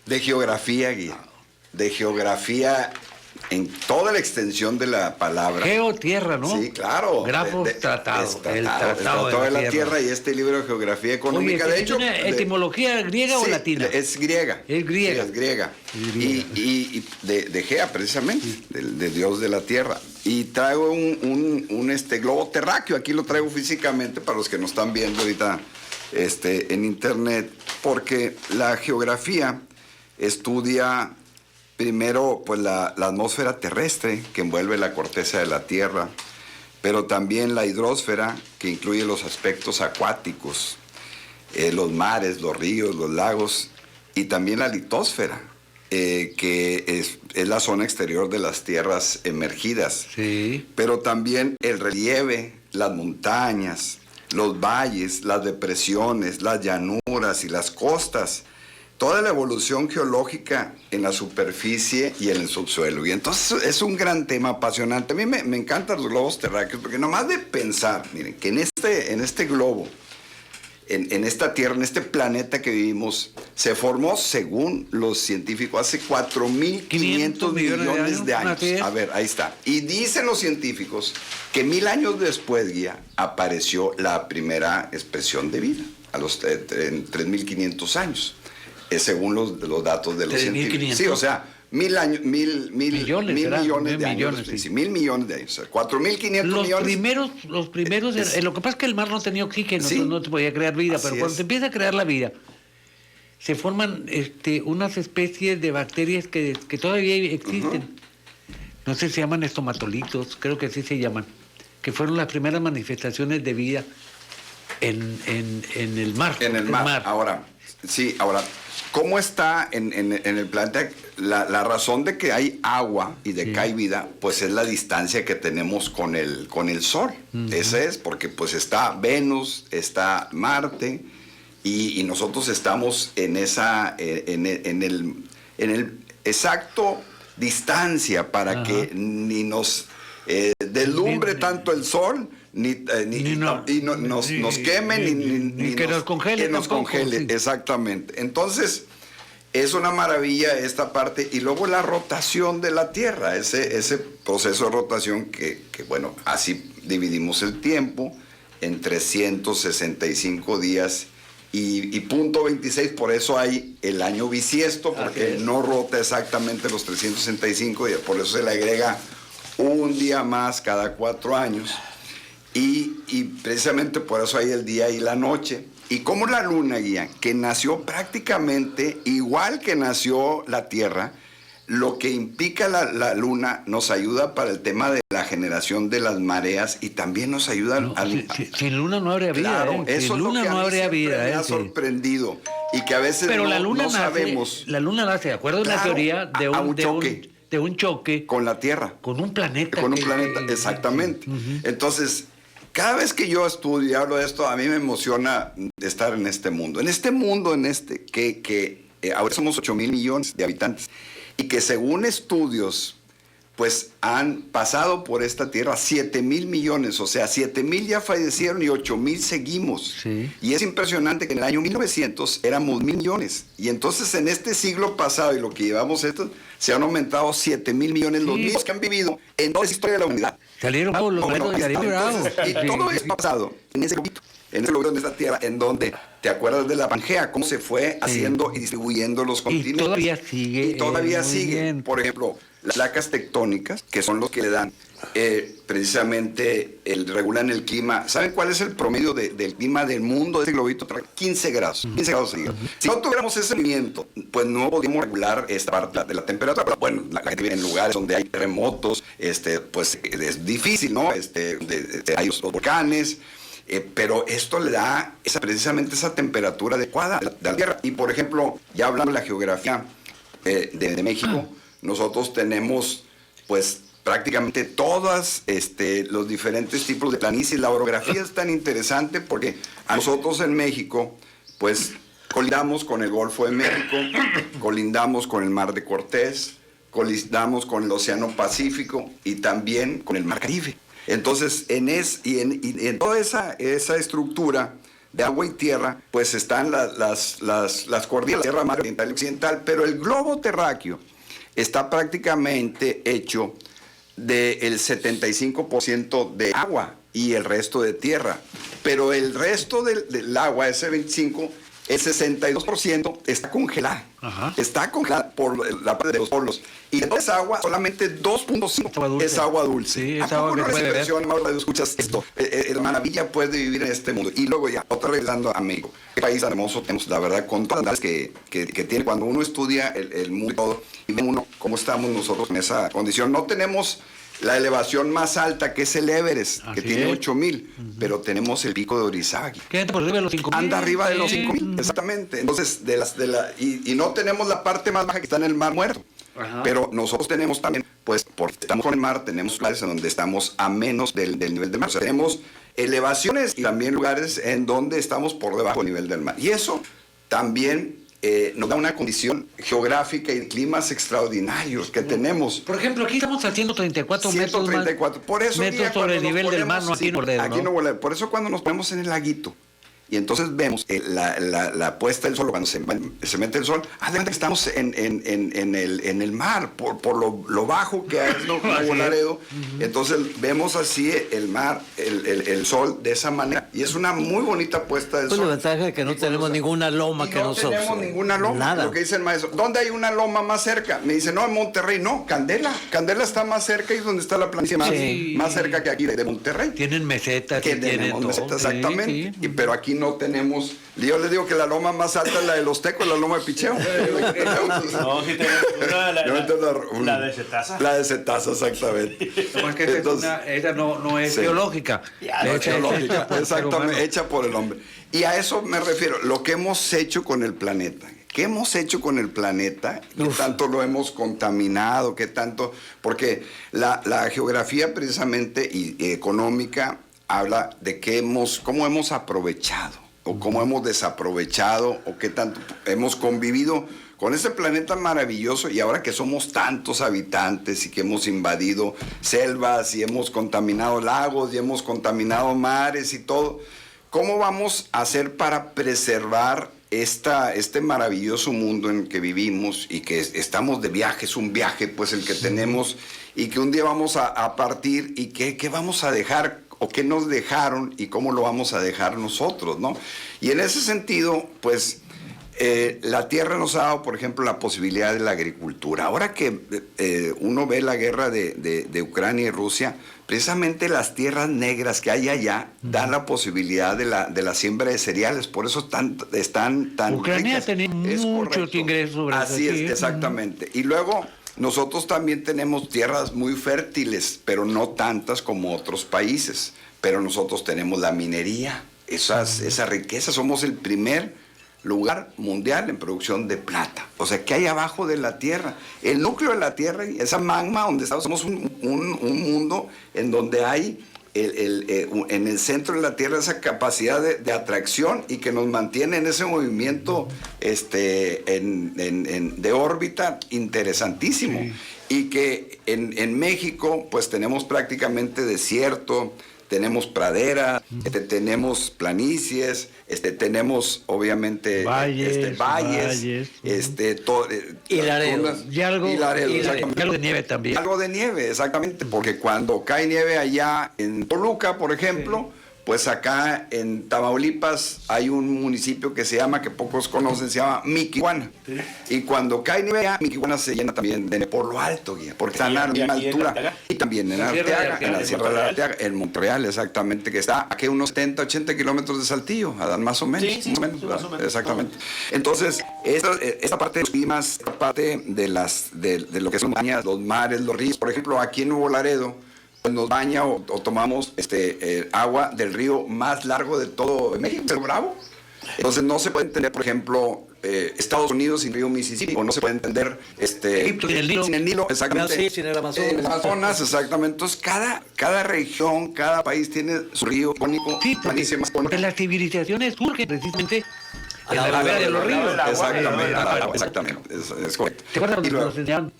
De geografía, guía. De geografía en toda la extensión de la palabra. Geotierra, ¿no? Sí, claro. Grafos, tratado. El tratado de la tierra y este libro de geografía económica. Oye, de hecho, ¿es una etimología griega o latina? Es griega. Es griega. Sí, es griega. Y de Gea, precisamente, de Dios de la tierra. Y traigo un globo terráqueo. Aquí lo traigo físicamente para los que nos están viendo ahorita en internet, porque la geografía estudia primero pues la atmósfera terrestre que envuelve la corteza de la Tierra, pero también la hidrosfera que incluye los aspectos acuáticos, los mares, los ríos, los lagos, y también la litosfera, que es la zona exterior de las tierras emergidas. Sí. Pero también el relieve, las montañas, los valles, las depresiones, las llanuras y las costas, toda la evolución geológica en la superficie y en el subsuelo. Y entonces es un gran tema apasionante. A mí me encantan los globos terráqueos, porque nomás de pensar, miren, que en este globo, en esta Tierra, en este planeta que vivimos, se formó, según los científicos, hace 4.500 millones de años. A ver, ahí está. Y dicen los científicos que 1.000 años después, guía, apareció la primera expresión de vida, en 3.500 años. Según los datos de los científicos. Sí, o sea, 1.000 años, millones de años. Sí, 1.000 millones de años. O sea, 4.500 millones. Los primeros, lo que pasa es que el mar no tenía oxígeno, sí, no te podía crear vida, pero cuando se empieza a crear la vida, se forman unas especies de bacterias que todavía existen. No sé si se llaman estomatolitos, creo que así se llaman, que fueron las primeras manifestaciones de vida en el mar. En el mar. Ahora, ¿cómo está en el planeta? La razón de que hay agua y de que hay vida, pues es la distancia que tenemos con el Sol. Esa es, porque pues está Venus, está Marte, y nosotros estamos en el exacto distancia para que ni nos deslumbre tanto el Sol, nos queme, ni que nos congele. Que nos congele, sí. Exactamente. Entonces, es una maravilla esta parte. Y luego la rotación de la Tierra, ese proceso de rotación que bueno, así dividimos el tiempo en 365 días y punto 26, por eso hay el año bisiesto, porque no rota exactamente los 365 días, por eso se le agrega un día más cada 4 años. Y precisamente por eso hay el día y la noche. Y como la luna, guía, que nació prácticamente igual que nació la Tierra, lo que implica la luna nos ayuda para el tema de la generación de las mareas y también nos ayuda sin luna no habría vida. Claro, eso sin luna es lo que no habría vida. Me ha sorprendido. Y que a veces pero la luna no sabemos. La luna nace, de acuerdo a una teoría de un choque con la Tierra. Con un planeta. Con un planeta, exactamente. Entonces, cada vez que yo estudio y hablo de esto, a mí me emociona estar en este mundo. En este mundo, que ahora somos 8.000 millones de habitantes. Y que según estudios, pues han pasado por esta Tierra 7.000 millones. O sea, 7.000 ya fallecieron y 8.000 seguimos. Sí. Y es impresionante que en el año 1900 éramos 1.000 millones. Y entonces en este siglo pasado y lo que llevamos se han aumentado 7.000 millones los mismos que han vivido en toda la historia de la humanidad. Salieron bravos los bravos. Y todo eso ha pasado en ese globito, en esta Tierra, en donde, ¿te acuerdas de la Pangea? Cómo se fue haciendo y distribuyendo los continentes. Y todavía sigue. Por ejemplo, las placas tectónicas, que son los que le dan precisamente, regulan el clima. ¿Saben cuál es el promedio del clima del mundo de este globito? 15 grados. 15 grados seguidos. Si no tuviéramos ese movimiento, pues no podríamos regular esta parte de la temperatura. Pero bueno, la gente vive en lugares donde hay terremotos, pues es difícil, ¿no? Hay los volcanes. Pero esto le da precisamente esa temperatura adecuada de la Tierra. Y por ejemplo, ya hablando de la geografía de México, nosotros tenemos pues prácticamente todos los diferentes tipos de planicies. La orografía es tan interesante porque a nosotros en México pues colindamos con el Golfo de México, colindamos con el Mar de Cortés, colindamos con el Océano Pacífico y también con el Mar Caribe. Entonces, en toda esa estructura de agua y tierra, pues están las cordilleras, la Sierra Madre Oriental y Occidental, pero el globo terráqueo está prácticamente hecho del 75% de agua y el resto de tierra. Pero el resto del agua, ese 25%, el 62% está congelada. Ajá. Está congelada por la parte de los polos. Y de toda esa agua, solamente 2.5 es agua dulce. Sí, es ¿A agua poco que no les puede impresiona, Mauro, escuchas esto? La maravilla puede vivir en este mundo. Y luego ya, otra vez dando a México. Qué país hermoso tenemos, la verdad, con todas las que tiene. Cuando uno estudia el mundo y todo, y ve uno cómo estamos nosotros en esa condición. No tenemos la elevación más alta, que es el Everest, que tiene 8,000, pero tenemos el pico de Orizaba. ¿Qué anda por arriba de los 5,000? Anda arriba de los 5,000, exactamente. Entonces, y no tenemos la parte más baja que está en el Mar Muerto. Ajá. Pero nosotros tenemos también, pues, porque estamos con el mar, tenemos lugares en donde estamos a menos del nivel del mar. O sea, tenemos elevaciones y también lugares en donde estamos por debajo del nivel del mar. Y eso también nos da una condición geográfica y de climas extraordinarios que tenemos. Por ejemplo, aquí estamos a 134 metros más, por eso, metros sobre el nivel del mar, no aquí en Ordedo, aquí ¿no? Por eso cuando nos ponemos en el laguito, y entonces vemos la puesta del sol, cuando se mete el sol, adelante estamos en el mar, por lo bajo que es Nuevo Laredo. Entonces vemos así el mar, el sol de esa manera, y es una muy bonita puesta del sol. La ventaja es que no tenemos ninguna loma que nosotros. No tenemos ninguna loma, nada. Lo que dice el maestro. ¿Dónde hay una loma más cerca? Me dice, no, en Monterrey. No, Candela. Candela está más cerca y es donde está la planicie más cerca que aquí de Monterrey. Tienen mesetas. Que tenemos mesetas, exactamente. Sí. Pero aquí no tenemos. Yo les digo que la loma más alta es la de los Tecos, la loma de Picheo. No, sí tenemos la de Cetaza. La de Cetaza, exactamente. No, es que esa no es geológica. No es geológica, exactamente, hecha por el hombre. Y a eso me refiero, lo que hemos hecho con el planeta. ¿Qué hemos hecho con el planeta? ¿Qué tanto lo hemos contaminado? ¿Qué tanto? Porque la geografía precisamente y económica habla de cómo hemos aprovechado o cómo hemos desaprovechado o qué tanto hemos convivido con este planeta maravilloso, y ahora que somos tantos habitantes y que hemos invadido selvas y hemos contaminado lagos y hemos contaminado mares y todo, ¿cómo vamos a hacer para preservar este maravilloso mundo en el que vivimos y que estamos de viaje? Es un viaje pues el que tenemos, y que un día vamos a partir, y qué vamos a dejar o qué nos dejaron y cómo lo vamos a dejar nosotros, ¿no? Y en ese sentido, pues la tierra nos ha dado, por ejemplo, la posibilidad de la agricultura. Ahora que uno ve la guerra de Ucrania y Rusia, precisamente las tierras negras que hay allá dan la posibilidad de la siembra de cereales, por eso están tan Ucrania ricas. Tiene muchos ingresos sobre Así es, exactamente. Y luego nosotros también tenemos tierras muy fértiles, pero no tantas como otros países. Pero nosotros tenemos la minería, esa riqueza. Somos el primer lugar mundial en producción de plata. O sea, ¿qué hay abajo de la tierra? El núcleo de la tierra, esa magma donde estamos, somos un mundo en donde hay en el centro de la tierra esa capacidad de atracción y que nos mantiene en ese movimiento de órbita interesantísimo. Sí. Y que en México pues tenemos prácticamente desierto, tenemos praderas, tenemos planicies, tenemos obviamente valles, y Laredo. Y algo de nieve también. Algo de nieve, exactamente, porque cuando cae nieve allá en Toluca, por ejemplo, pues acá en Tamaulipas hay un municipio que se llama, que pocos conocen, se llama Miquihuana. Sí. Y cuando cae nieve allá, Miquihuana se llena también de por lo alto, porque está a la misma altura. Y también en Arteaga, en la Sierra de Arteaga, en Montreal, exactamente, que está aquí a unos 70, 80 kilómetros de Saltillo, más o menos. Sí, más o menos. Exactamente. Entonces, esta parte de los climas, esta parte de lo que son montañas, los mares, los ríos, por ejemplo, aquí en Nuevo Laredo, nos baña o tomamos agua del río más largo de todo México, el Bravo. Entonces no se puede entender, por ejemplo, Estados Unidos sin río Mississippi, o no se puede entender Egipto sin el Nilo, exactamente. Sí, sin el Amazonas. El Amazonas, exactamente. Entonces cada región, cada país tiene su río icónico, buenísimo. Porque las civilizaciones surgen precisamente a la vera de los ríos. Exactamente, es correcto. ¿Te acuerdas cuando nos enseñaban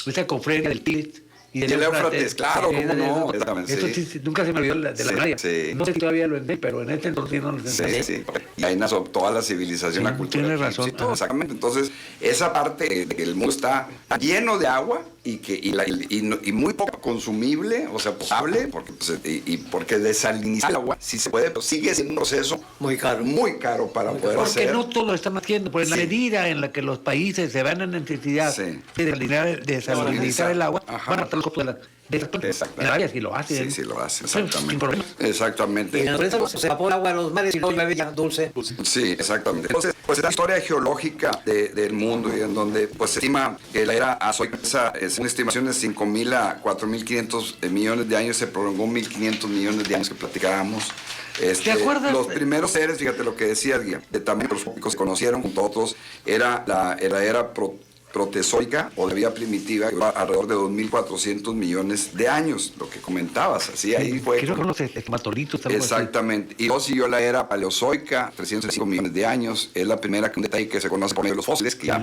esa cofrenia del Tigris? Y el Éufrates, claro, cómo no. Eso sí, nunca se me olvidó de la Maya. Sí. No sé si todavía lo entendí, pero en este entonces no lo entendí. Sí. Y ahí nació toda la civilización, la cultura. Tienes razón. Sí, todo, exactamente. Entonces, esa parte de que el mundo está lleno de agua y muy poco consumible, o sea, potable, porque, pues, porque desalinizar el agua, si se puede, pero sigue siendo un proceso muy caro para poder hacer. Porque no todos lo están haciendo, pues en la medida en la que los países se van a necesidad de desalinizar el agua, van a estar los costos de la... En áreas sí lo hacen. Sí, lo hacen, exactamente. Exactamente. Y en la naturaleza se evapora agua a los mares y no llueve ya dulce. Sí, exactamente. Entonces, pues esta historia geológica del mundo, y en donde pues se estima que la era azoica, es una estimación de 5.000 a 4.500 millones de años, se prolongó 1.500 millones de años que platicábamos. ¿Te acuerdas? Los primeros seres, fíjate lo que decía Guía, de tamaño microscópico se conocieron junto a otros, era la era protezoica o de vida primitiva, que alrededor de 2.400 millones de años, lo que comentabas, así ahí fue. Creo que los esquematolitos. Exactamente. Y luego siguió la era paleozoica, 305 millones de años, es la primera que un detalle que se conoce por medio de los fósiles, que ya,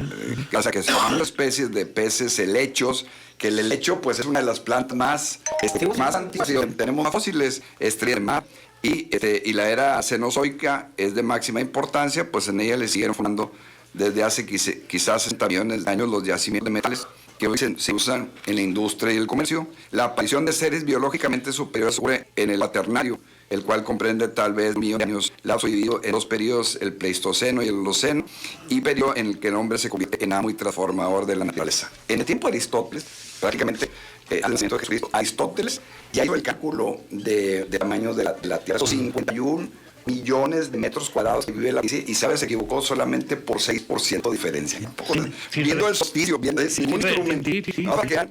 que se llaman especies de peces helechos, que el helecho pues es una de las plantas más antiguas y donde tenemos más fósiles, estrella de mar. Y la era cenozoica es de máxima importancia, pues en ella le siguieron formando desde hace quizás 60 millones de años los yacimientos de metales que hoy se usan en la industria y el comercio. La aparición de seres biológicamente superiores ocurre en el Cuaternario, el cual comprende tal vez millones de años, lapso dividido en dos periodos, el Pleistoceno y el Holoceno, y periodo en el que el hombre se convierte en amo y transformador de la naturaleza. En el tiempo de Aristóteles, prácticamente al nacimiento de Jesucristo, Aristóteles ya hizo el cálculo de tamaños de la Tierra, 51 millones de metros cuadrados que vive la Tierra, y se equivocó solamente por 6% de diferencia. Viendo el solsticio, viendo ningún instrumento. Ahora quedan